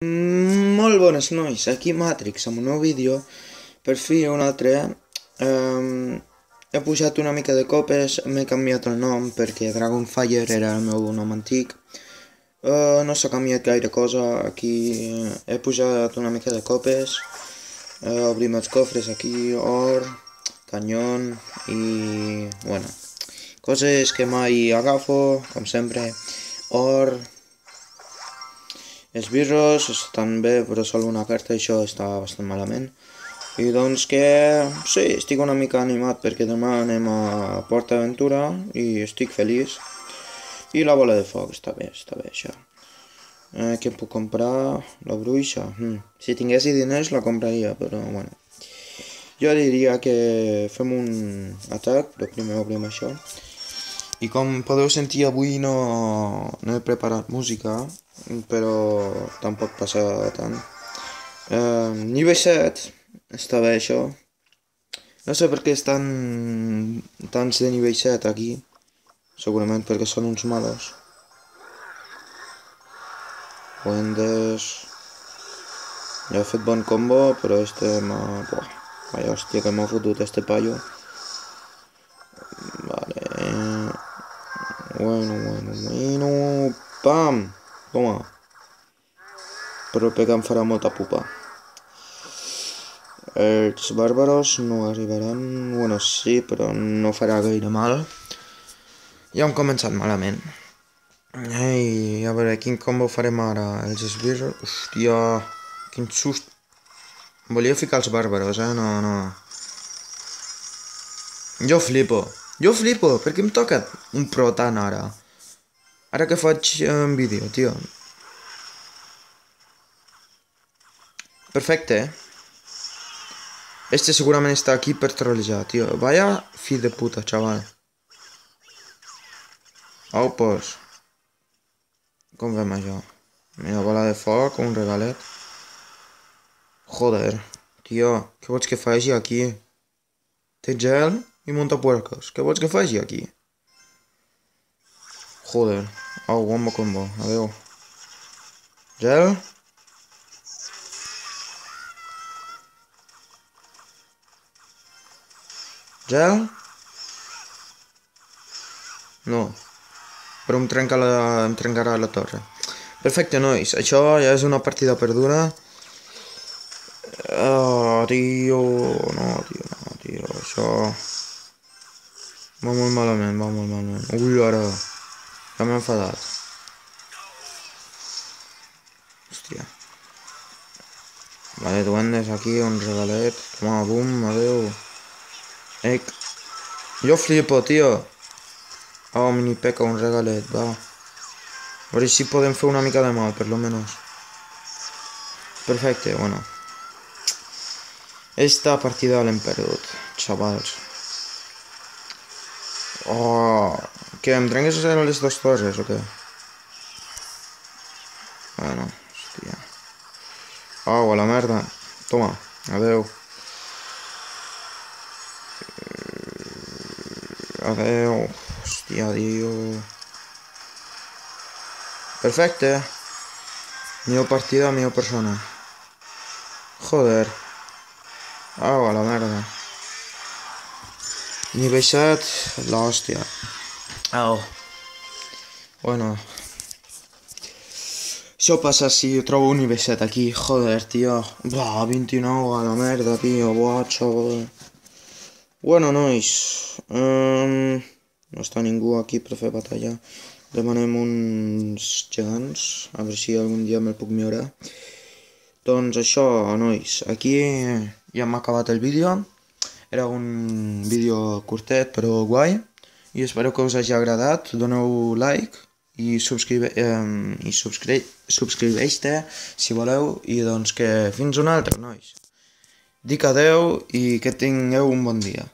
Molt bones, nois, aquí Matrix amb un nou vídeo, per fi un altre. He pujat una mica de copes, m'he canviat el nom perquè Dragonfire era el meu nom antic. No s'ha canviat gaire cosa, aquí he pujat una mica de copes, obrim els cofres aquí, or, canyon i, bueno, coses que mai agafo, com sempre, or. Els birros estan bé, però sol una carta, això està bastant malament. I doncs que, sí, estic una mica animat perquè demà anem a Port Aventura i estic feliç. I la bola de foc, està bé això. Què em puc comprar? La bruixa. Si tinguessi diners la compraria, però bueno. Jo diria que fem un atac, però primer obrim això. I com podeu sentir, avui no he preparat música, però tampoc passa tant. Nivell 7, està bé això. No sé per què estan tants de nivell 7 aquí. Segurament perquè són uns malos. Wendes. Ja he fet bon combo, però este m'ha... Vaya hòstia que m'ha fotut este paio. Vale. Bueno. Pam! Toma. Però el pegar em farà molta pupa. Els bàrbaros no arribaran... Bueno, sí, però no farà gaire mal. Ja hem començat malament. Ei, a veure, quin combo farem ara? Els esbirros... Hòstia, quin sust... Volia ficar els bàrbaros, no. Jo flipo, per què em toca un pro tant ara? Ara que faig un vídeo, tio. Perfecte. Este segurament està aquí per trollejar, tio. Vaya fill de puta, chaval. Au, pues. Com fem això? Mira, bola de foc, un regalet. Joder, tio, què vols que faci aquí? Té gel i muntapuercos. Què vols que faci aquí? Joder. Au, bomba combo. Adeu. Gel. Gel. No. Però em trencarà la torre. Perfecte, nois. Això ja és una partida perduda. Tio. No, tio. Això... Va molt malament. Ui, ara... Ja m'he enfadat. Hòstia. Vale, duendes aquí, un regalet. Toma, bum, adeu. Jo flipo, tio. Mini peca, un regalet, va. A veure si podem fer una mica de mal, per lo menos. Perfecte, bueno. Esta partida l'hem perdut, xavals. Què, em trenques les dues torres o què? Bueno, hòstia. A la merda. Toma, adeu. Adeu. Hòstia, tio. Perfecte. Millor partida, millor persona. Joder. A la merda. Nivell 7, l'hòstia. Bueno. Això passa si trobo un nivell 7 aquí, joder, tio. 29, a la merda, tio. Xaval. Bueno, nois. No està ningú aquí per fer batalla. Demanem uns gegants, a veure si algun dia me'l puc mirar. Doncs això, nois, aquí ja m'ha acabat el vídeo. Era un vídeo curtet però guai. I espero que us hagi agradat. Doneu like i subscriveix-te si voleu. I doncs que fins un altre, nois. Dic adeu i que tingueu un bon dia.